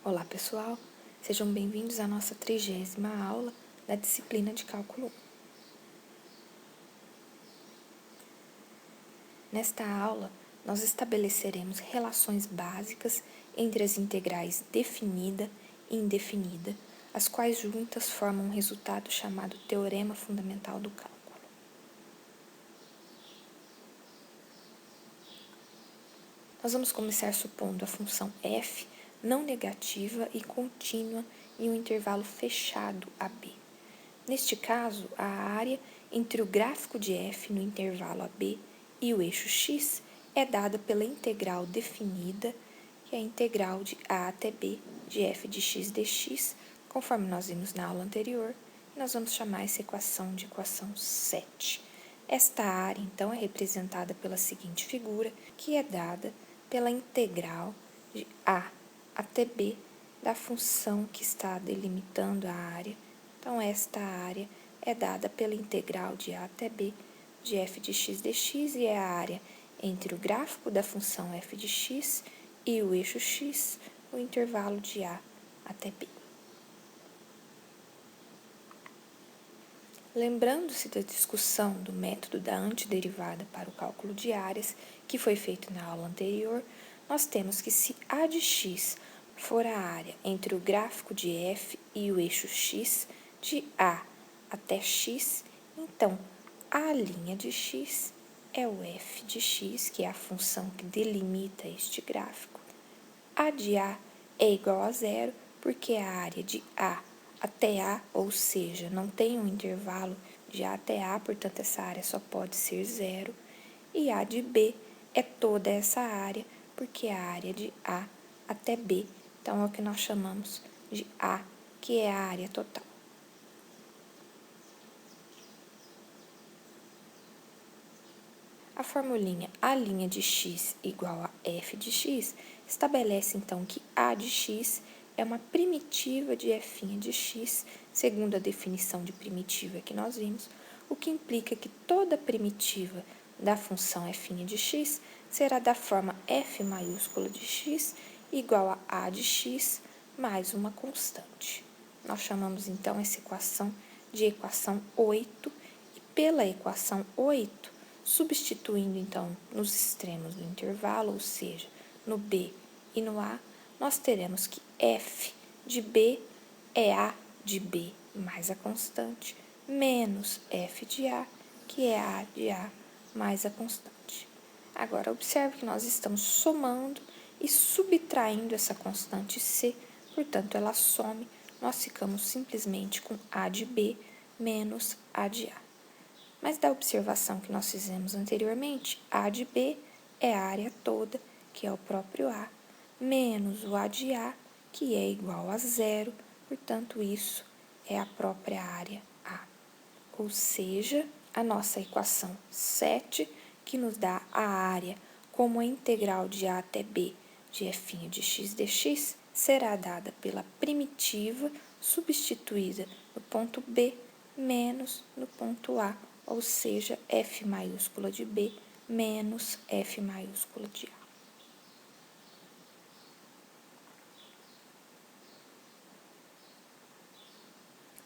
Olá pessoal, sejam bem-vindos à nossa 30ª aula da disciplina de Cálculo 1. Nesta aula, nós estabeleceremos relações básicas entre as integrais definida e indefinida, as quais juntas formam um resultado chamado Teorema Fundamental do Cálculo. Nós vamos começar supondo a função f não negativa e contínua em um intervalo fechado AB. Neste caso, a área entre o gráfico de f no intervalo AB e o eixo x é dada pela integral definida, que é a integral de a até b de f de x dx, conforme nós vimos na aula anterior, e nós vamos chamar essa equação de equação 7. Esta área, então, é representada pela seguinte figura, que é dada pela integral de a até b da função que está delimitando a área. Então, esta área é dada pela integral de a até b de f de x dx e é a área entre o gráfico da função f de x e o eixo x, o intervalo de a até b. Lembrando-se da discussão do método da antiderivada para o cálculo de áreas, que foi feito na aula anterior, nós temos que se a de x for a área entre o gráfico de f e o eixo x, de a até x, então a linha de x é o f de x, que é a função que delimita este gráfico. A de a é igual a zero, porque a área de a até a, ou seja, não tem um intervalo de a até a, portanto, essa área só pode ser zero. E a de b é toda essa área, porque é a área de a até b, então é o que nós chamamos de a, que é a área total. A formulinha a' de x igual a f de x estabelece, então, que a de x é uma primitiva de f de x, segundo a definição de primitiva que nós vimos, o que implica que toda primitiva da função f de x será da forma f maiúscula de x igual a de x mais uma constante. Nós chamamos, então, essa equação de equação 8, e pela equação 8, substituindo, então, nos extremos do intervalo, ou seja, no b e no a, nós teremos que f de b é a de b mais a constante, menos f de a, que é a de a mais a constante. Agora, observe que nós estamos somando e subtraindo essa constante c, portanto, ela some, nós ficamos simplesmente com a de b menos a de a. Mas da observação que nós fizemos anteriormente, a de b é a área toda, que é o próprio a, menos o a de a, que é igual a zero, portanto, isso é a própria área a. Ou seja, a nossa equação 7, que nos dá a área como a integral de a até b de f de x dx, será dada pela primitiva substituída no ponto b menos no ponto a, ou seja, f maiúscula de b menos f maiúscula de a.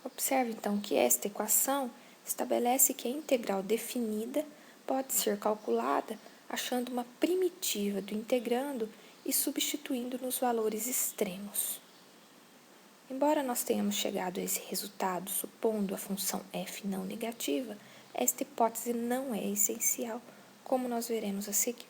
Observe, então, que esta equação estabelece que a integral definida pode ser calculada achando uma primitiva do integrando e substituindo nos valores extremos. Embora nós tenhamos chegado a esse resultado supondo a função f não negativa, esta hipótese não é essencial, como nós veremos a seguir.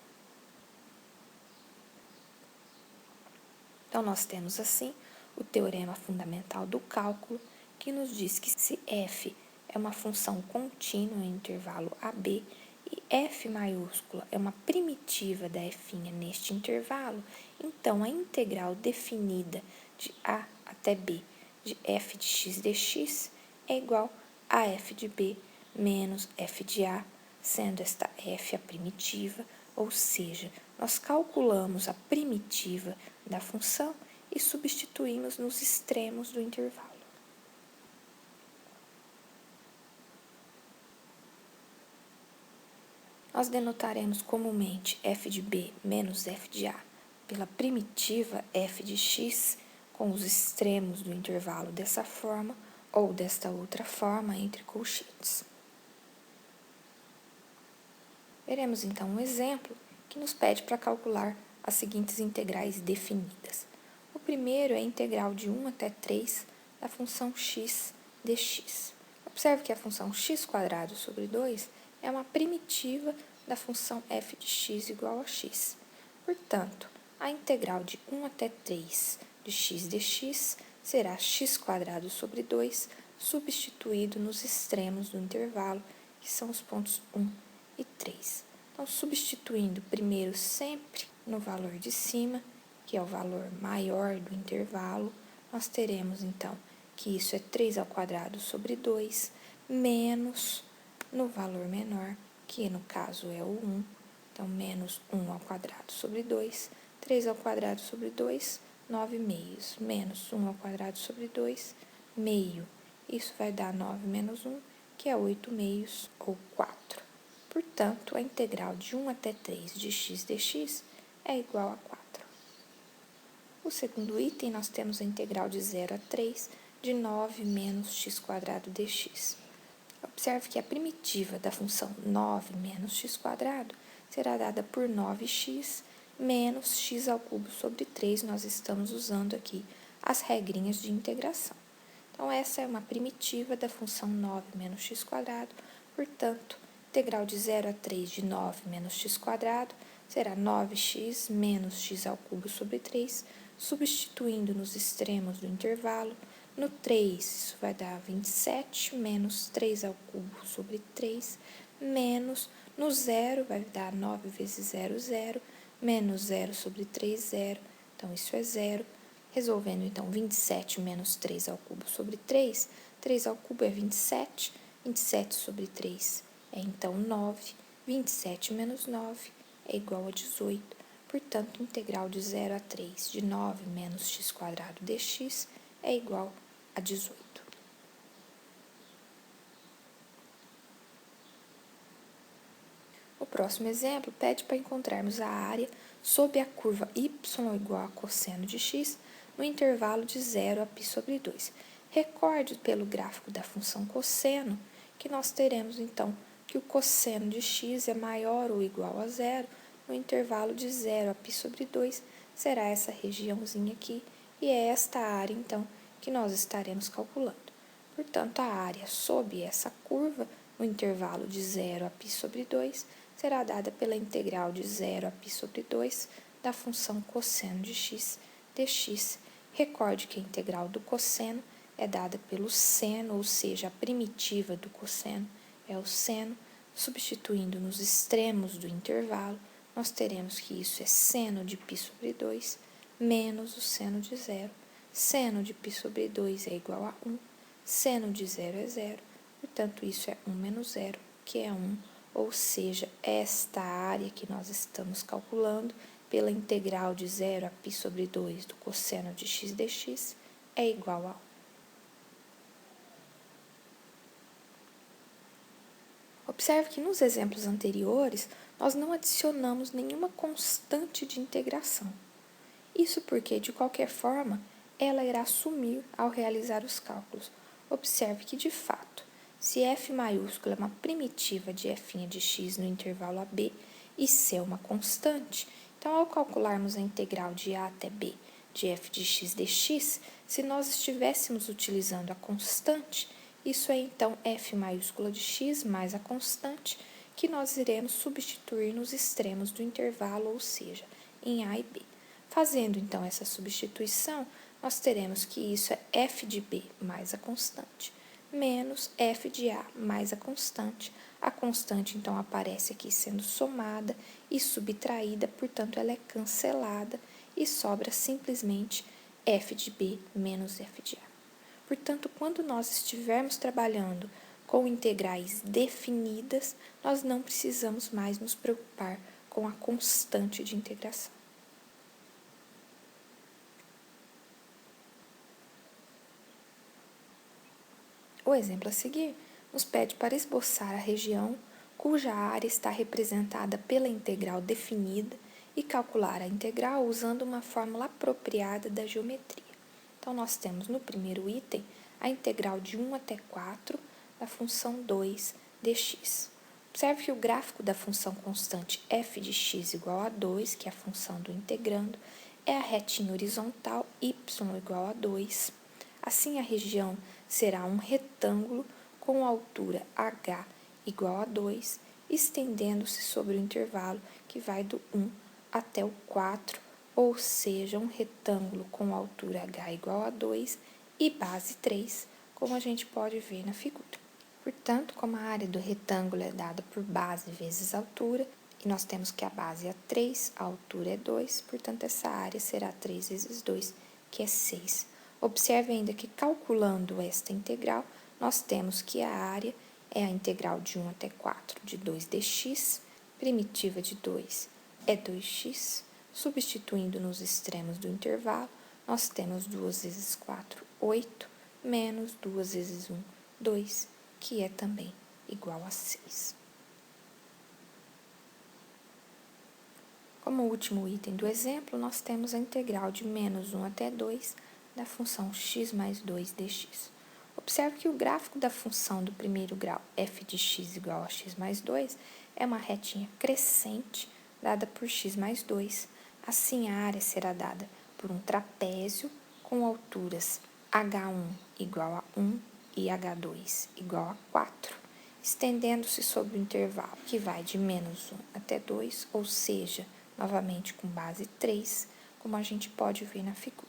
Então, nós temos, assim, o teorema fundamental do cálculo, que nos diz que se f é uma função contínua em intervalo AB e f maiúscula é uma primitiva da f neste intervalo, então a integral definida de a até b de f de x dx é igual a f de b menos f de a, sendo esta f a primitiva, ou seja, nós calculamos a primitiva da função e substituímos nos extremos do intervalo. Nós denotaremos comumente f de b menos f de a pela primitiva f de x com os extremos do intervalo dessa forma ou desta outra forma entre colchetes. Veremos então um exemplo que nos pede para calcular as seguintes integrais definidas. O primeiro é a integral de 1 até 3 da função x dx. Observe que a função x² sobre 2 é uma primitiva da função f de x igual a x. Portanto, a integral de 1 até 3 de x dx será x² sobre 2, substituído nos extremos do intervalo, que são os pontos 1 e 3. Então, substituindo primeiro sempre no valor de cima, que é o valor maior do intervalo, nós teremos então que isso é 3² sobre 2, menos no valor menor, que no caso é o 1, então menos 1² sobre 2, 3² sobre 2, 9 meios, menos 1² sobre 2, meio. Isso vai dar 9 menos 1, que é 8 meios, ou 4. Portanto, a integral de 1 até 3 de x dx é igual a 4. O segundo item, nós temos a integral de 0 a 3 de 9 menos x² dx. Observe que a primitiva da função 9 menos x² será dada por 9x menos x² sobre 3. Nós estamos usando aqui as regrinhas de integração. Então, essa é uma primitiva da função 9 menos x², portanto, integral de 0 a 3 de 9 menos x² será 9x menos x² sobre 3, substituindo nos extremos do intervalo. No 3, isso vai dar 27 menos 3² sobre 3, menos no 0 vai dar 9 vezes 0, 0, menos 0 sobre 3, 0, então isso é 0. Resolvendo, então, 27 menos 3² sobre 3, 3² é 27, 27 sobre 3 é, então, 9, 27 menos 9 é igual a 18. Portanto, integral de 0 a 3 de 9 menos x² dx é igual a 18. O próximo exemplo pede para encontrarmos a área sob a curva y igual a cosseno de x no intervalo de 0 a π sobre 2. Recorde pelo gráfico da função cosseno que nós teremos, então, que o cosseno de x é maior ou igual a 0 no intervalo de 0 a π sobre 2, será essa regiãozinha aqui, e é esta área, então, que nós estaremos calculando. Portanto, a área sob essa curva, no intervalo de 0 a π sobre 2, será dada pela integral de 0 a π sobre 2 da função cosseno de x dx. Recorde que a integral do cosseno é dada pelo seno, ou seja, a primitiva do cosseno é o seno. Substituindo nos extremos do intervalo, nós teremos que isso é seno de π sobre 2 menos o seno de 0. Seno de π sobre 2 é igual a 1, seno de 0 é 0, portanto, isso é 1 menos 0, que é 1, ou seja, esta área que nós estamos calculando pela integral de 0 a π sobre 2 do cosseno de x dx é igual a 1. Observe que nos exemplos anteriores, nós não adicionamos nenhuma constante de integração. Isso porque, de qualquer forma, ela irá sumir ao realizar os cálculos. Observe que, de fato, se f maiúsculo é uma primitiva de f' de x no intervalo ab e c é uma constante, então, ao calcularmos a integral de a até b de f de x dx, se nós estivéssemos utilizando a constante, isso é, então, f maiúscula de x mais a constante, que nós iremos substituir nos extremos do intervalo, ou seja, em a e b. Fazendo, então, essa substituição, nós teremos que isso é f de b mais a constante, menos f de a mais a constante. A constante, então, aparece aqui sendo somada e subtraída, portanto, ela é cancelada e sobra simplesmente f de b menos f de a. Portanto, quando nós estivermos trabalhando com integrais definidas, nós não precisamos mais nos preocupar com a constante de integração. O exemplo a seguir nos pede para esboçar a região cuja área está representada pela integral definida e calcular a integral usando uma fórmula apropriada da geometria. Então, nós temos no primeiro item a integral de 1 até 4 da função 2 dx. Observe que o gráfico da função constante f de x igual a 2, que é a função do integrando, é a retinha horizontal y igual a 2. Assim, a região será um retângulo com altura h igual a 2, estendendo-se sobre o intervalo que vai do 1 até o 4, ou seja, um retângulo com altura h igual a 2 e base 3, como a gente pode ver na figura. Portanto, como a área do retângulo é dada por base vezes altura, e nós temos que a base é 3, a altura é 2, portanto, essa área será 3 vezes 2, que é 6. Observe ainda que, calculando esta integral, nós temos que a área é a integral de 1 até 4 de 2 dx, primitiva de 2 é 2x, substituindo nos extremos do intervalo, nós temos 2 vezes 4, 8, menos 2 vezes 1, 2, que é também igual a 6. Como último item do exemplo, nós temos a integral de menos 1 até 2 da função x mais 2 dx. Observe que o gráfico da função do primeiro grau f de x igual a x mais 2 é uma retinha crescente dada por x mais 2. Assim, a área será dada por um trapézio com alturas h1 igual a 1 e h2 igual a 4, estendendo-se sobre o intervalo que vai de menos 1 até 2, ou seja, novamente com base 3, como a gente pode ver na figura.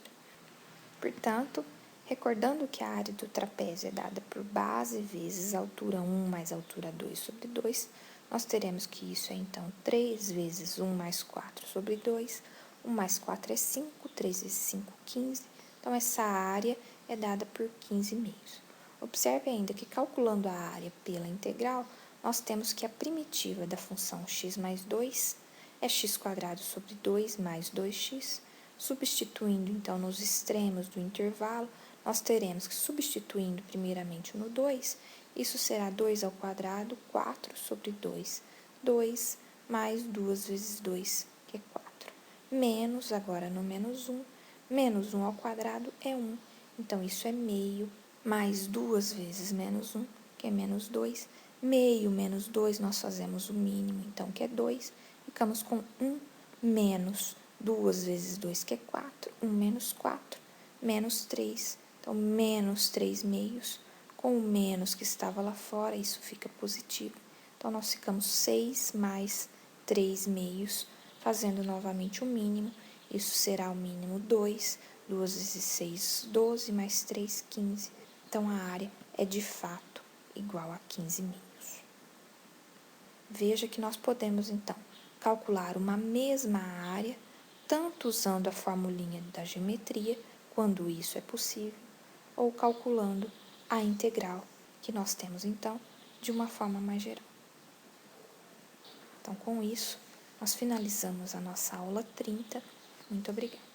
Portanto, recordando que a área do trapézio é dada por base vezes altura 1 mais altura 2 sobre 2, nós teremos que isso é, então, 3 vezes 1 mais 4 sobre 2. 1 mais 4 é 5, 3 vezes 5, 15. Então, essa área é dada por 15 meios. Observe ainda que, calculando a área pela integral, nós temos que a primitiva da função x mais 2 é x² sobre 2 mais 2x. Substituindo, então, nos extremos do intervalo, nós teremos que, substituindo primeiramente no 2, isso será 2 ao quadrado, 4 sobre 2, 2 mais 2 vezes 2, que é 4. Menos, agora no menos 1, menos 1 ao quadrado é 1, então isso é meio, mais 2 vezes menos 1, que é menos 2. Meio menos 2, nós fazemos o mínimo, então, que é 2. Ficamos com 1 menos 2 vezes 2, que é 4. 1 menos 4, menos 3. Então, menos 3 meios. Com o menos que estava lá fora, isso fica positivo. Então, nós ficamos 6 mais 3 meios, fazendo novamente o mínimo. Isso será o mínimo 2. 2 vezes 6, 12, mais 3, 15. Então, a área é, de fato, igual a 15 meios. Veja que nós podemos, então, calcular uma mesma área, tanto usando a formulinha da geometria, quando isso é possível, ou calculando a integral, que nós temos, então, de uma forma mais geral. Então, com isso, nós finalizamos a nossa aula 30. Muito obrigada.